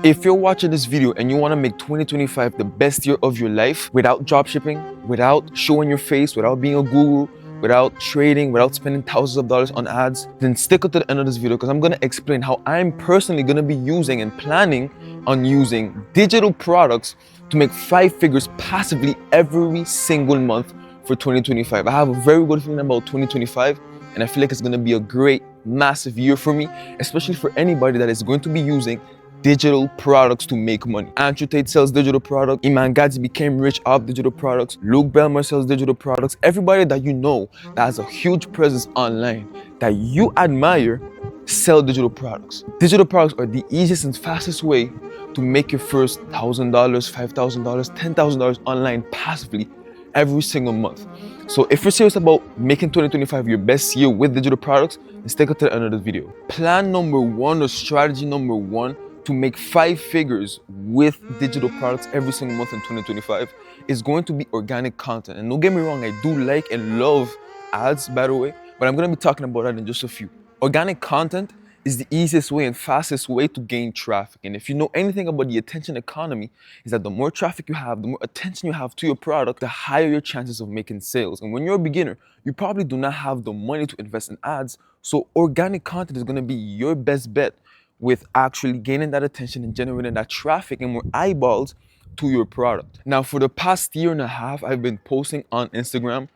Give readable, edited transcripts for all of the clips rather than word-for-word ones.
If you're watching this video and you want to make 2025 the best year of your life without dropshipping, without showing your face, without being a guru, without trading, without spending thousands of dollars on ads, then stick until the end of this video because I'm going to explain how I'm personally going to be using and planning on using digital products to make 5 figures passively every single month for 2025. I have a very good feeling about 2025 and I feel like it's going to be a great, massive year for me, especially for anybody that is going to be using digital products to make money. Andrew Tate sells digital products. Iman Gadzhi became rich off digital products. Luke Belmer sells digital products. Everybody that you know that has a huge presence online that you admire sell digital products. Digital products are the easiest and fastest way to make your first $1,000, $5,000, $10,000 online passively every single month. So if you're serious about making 2025 your best year with digital products, then stick to the end of the video. Plan number one or strategy number one to make 5 figures with digital products every single month in 2025 is going to be organic content. And don't get me wrong, I do like and love ads, by the way, but I'm going to be talking about that in just a few. Organic content is the easiest way and fastest way to gain traffic. And if you know anything about the attention economy, is that the more traffic you have, the more attention you have to your product, the higher your chances of making sales. And when you're a beginner, you probably do not have the money to invest in ads. So organic content is going to be your best bet with actually gaining that attention and generating that traffic and more eyeballs to your product. Now, for the past year and a half, I've been posting on Instagram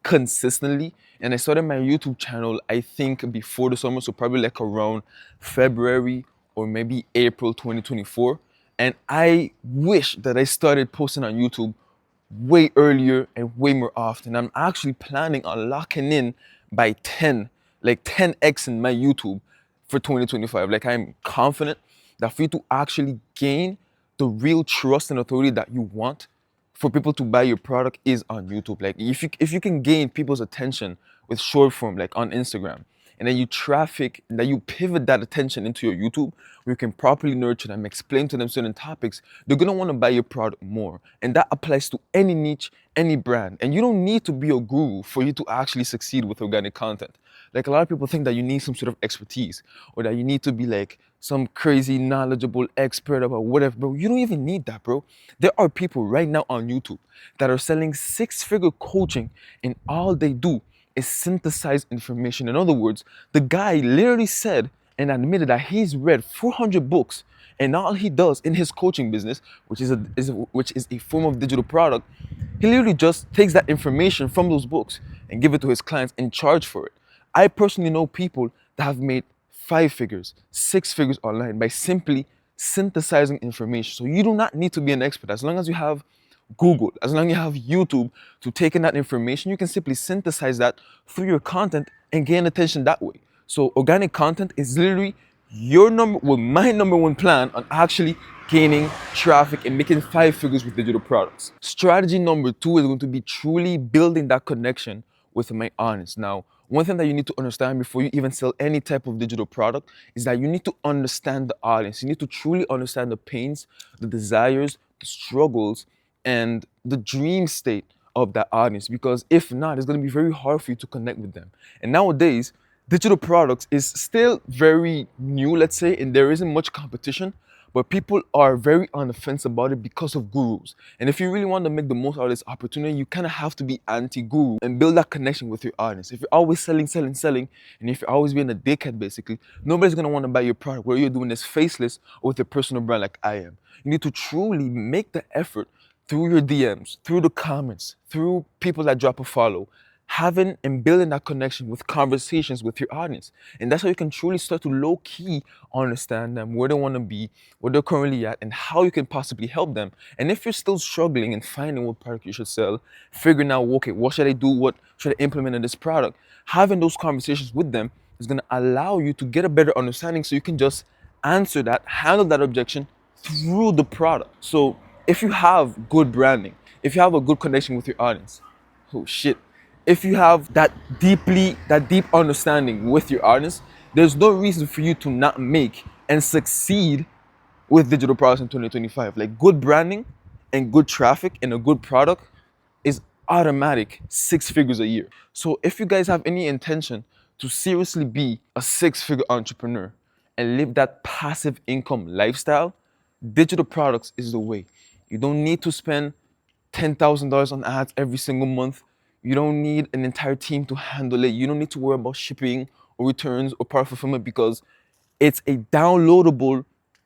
consistently, and I started my YouTube channel, I think before the summer, so probably like around February or maybe April 2024. And I wish that I started posting on YouTube way earlier and way more often. I'm actually planning on locking in by 10x in my YouTube for 2025. Like, I'm confident that for you to actually gain the real trust and authority that you want for people to buy your product is on YouTube. Like, if you can gain people's attention with short form, like on Instagram, and then you pivot that attention into your YouTube, where you can properly nurture them, explain to them certain topics, they're gonna want to buy your product more. And that applies to any niche, any brand. And you don't need to be a guru for you to actually succeed with organic content. Like, a lot of people think that you need some sort of expertise or that you need to be like some crazy knowledgeable expert about whatever, bro. You don't even need that, bro. There are people right now on YouTube that are selling 6-figure coaching, and all they do is synthesize information. In other words, the guy literally said and admitted that he's read 400 books, and all he does in his coaching business, which is a form of digital product, he literally just takes that information from those books and give it to his clients and charge for it. I personally know people that have made 5 figures, 6 figures online by simply synthesizing information. So you do not need to be an expert. As long as you have Google, as long as you have YouTube to take in that information, you can simply synthesize that through your content and gain attention that way. So organic content is literally my number one plan on actually gaining traffic and making 5 figures with digital products. Strategy number 2 is going to be truly building that connection with my audience. Now, one thing that you need to understand before you even sell any type of digital product is that you need to understand the audience. You need to truly understand the pains, the desires, the struggles, and the dream state of that audience. Because if not, it's going to be very hard for you to connect with them. And nowadays, digital products is still very new, let's say, and there isn't much competition. But people are very on the fence about it because of gurus. And if you really want to make the most out of this opportunity, you kind of have to be anti-guru and build that connection with your audience. If you're always selling, and if you're always being a dickhead, basically, nobody's going to want to buy your product, whether you're doing this faceless or with a personal brand like I am. You need to truly make the effort through your DMs, through the comments, through people that drop a follow, having and building that connection with conversations with your audience. And that's how you can truly start to low-key understand them, where they want to be, where they're currently at, and how you can possibly help them. And if you're still struggling and finding what product you should sell, figuring out, okay, what should I do, what should I implement in this product, having those conversations with them is going to allow you to get a better understanding so you can just answer that, handle that objection through the product. So if you have good branding, if you have a good connection with your audience, if you have that deep understanding with your audience, there's no reason for you to not make and succeed with digital products in 2025. Like, good branding and good traffic and a good product is automatic 6 figures a year. So if you guys have any intention to seriously be a 6-figure entrepreneur and live that passive income lifestyle, digital products is the way. You don't need to spend $10,000 on ads every single month. You don't need an entire team to handle it. You don't need to worry about shipping or returns or product fulfillment because it's a downloadable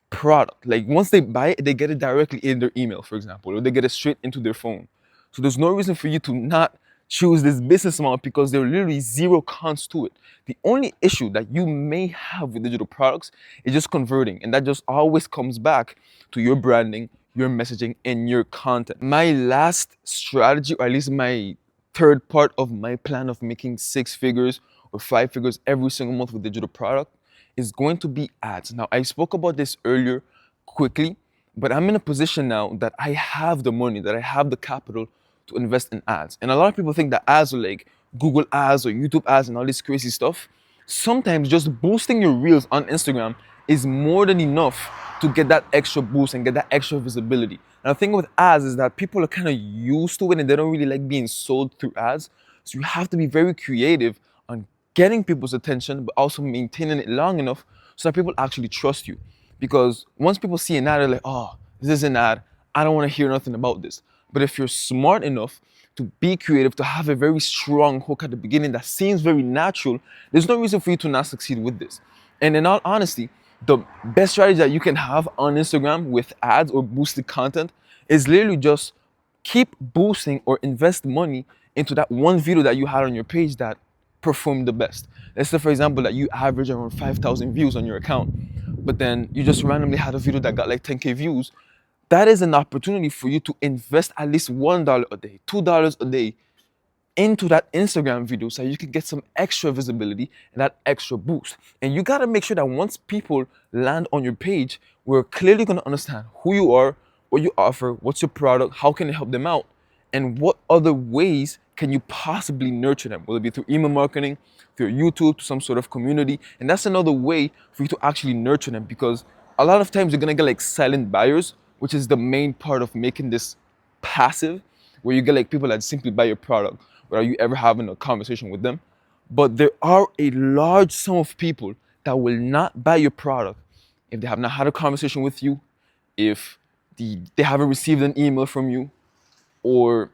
product. Like once they buy it, they get it directly in their email, for example, or they get it straight into their phone. So there's no reason for you to not choose this business model because there are literally zero cons to it. The only issue that you may have with digital products is just converting, and that just always comes back to your branding, your messaging, and your content. My last strategy, or at least my third part of my plan of making 6 figures or 5 figures every single month with digital product is going to be ads. Now, I spoke about this earlier quickly, but I'm in a position now that I have the money, that I have the capital to invest in ads. And a lot of people think that ads are like Google ads or YouTube ads and all this crazy stuff. Sometimes just boosting your reels on Instagram is more than enough to get that extra boost and get that extra visibility. And the thing with ads is that people are kind of used to it and they don't really like being sold through ads. So you have to be very creative on getting people's attention, but also maintaining it long enough so that people actually trust you. Because once people see an ad, they're like, oh, this is an ad. I don't want to hear nothing about this. But if you're smart enough to be creative, to have a very strong hook at the beginning that seems very natural, there's no reason for you to not succeed with this. And in all honesty, the best strategy that you can have on Instagram with ads or boosted content is literally just keep boosting or invest money into that one video that you had on your page that performed the best. Let's say, for example, that you average around 5,000 views on your account, but then you just randomly had a video that got like 10K views. That is an opportunity for you to invest at least $1 a day, $2 a day into that Instagram video so you can get some extra visibility and that extra boost. And you gotta make sure that once people land on your page, we're clearly gonna understand who you are, what you offer, what's your product, how can it help them out, and what other ways can you possibly nurture them, whether it be through email marketing, through YouTube, to some sort of community. And that's another way for you to actually nurture them, because a lot of times you're gonna get like silent buyers, which is the main part of making this passive, where you get like people that simply buy your product without you ever having a conversation with them. But there are a large sum of people that will not buy your product if they have not had a conversation with you, if they haven't received an email from you, or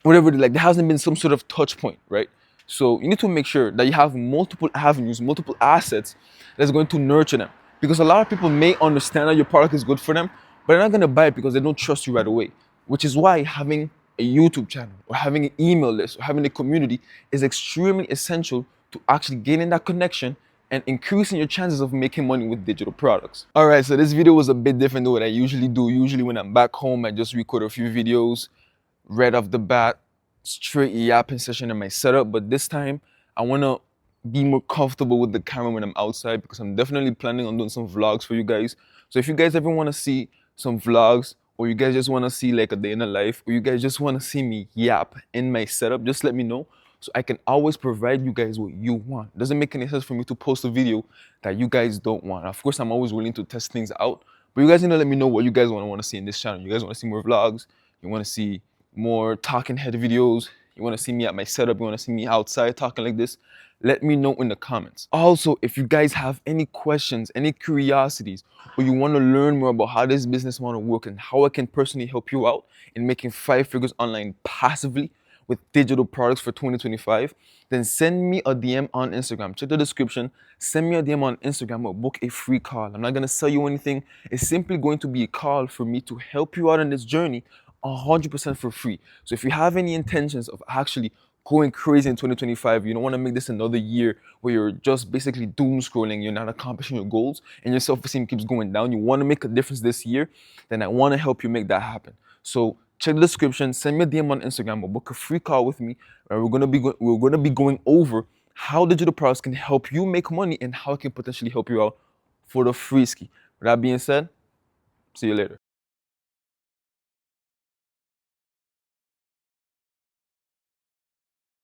whatever, like there hasn't been some sort of touch point, right? So you need to make sure that you have multiple avenues, multiple assets that's going to nurture them. Because a lot of people may understand that your product is good for them, but they're not going to buy it because they don't trust you right away. Which is why having a YouTube channel or having an email list or having a community is extremely essential to actually gaining that connection and increasing your chances of making money with digital products. All right, so this video was a bit different than what I usually do. Usually when I'm back home, I just record a few videos right off the bat, straight yapping session in my setup. But this time I want to be more comfortable with the camera when I'm outside, because I'm definitely planning on doing some vlogs for you guys. So if you guys ever want to see some vlogs, or you guys just want to see like a day in the life, or you guys just want to see me yap in my setup, just let me know so I can always provide you guys what you want. It doesn't make any sense for me to post a video that you guys don't want. Of course, I'm always willing to test things out, but you guys need to let me know what you guys want to see in this channel. You guys want to see more vlogs, you want to see more talking head videos, you want to see me at my setup, you want to see me outside talking like this, let me know in the comments. Also, if you guys have any questions, any curiosities, or you want to learn more about how this business model works and how I can personally help you out in making 5 figures online passively with digital products for 2025, then send me a DM on Instagram. Check the description, send me a DM on Instagram or book a free call. I'm not going to sell you anything. It's simply going to be a call for me to help you out on this journey 100% for free. So if you have any intentions of actually going crazy in 2025, you don't want to make this another year where you're just basically doom scrolling, you're not accomplishing your goals, and your self-esteem keeps going down, you want to make a difference this year, then I want to help you make that happen. So check the description, send me a DM on Instagram, or book a free call with me, where we're gonna be going over how digital products can help you make money and how it can potentially help you out for the free ski. With that being said, see you later.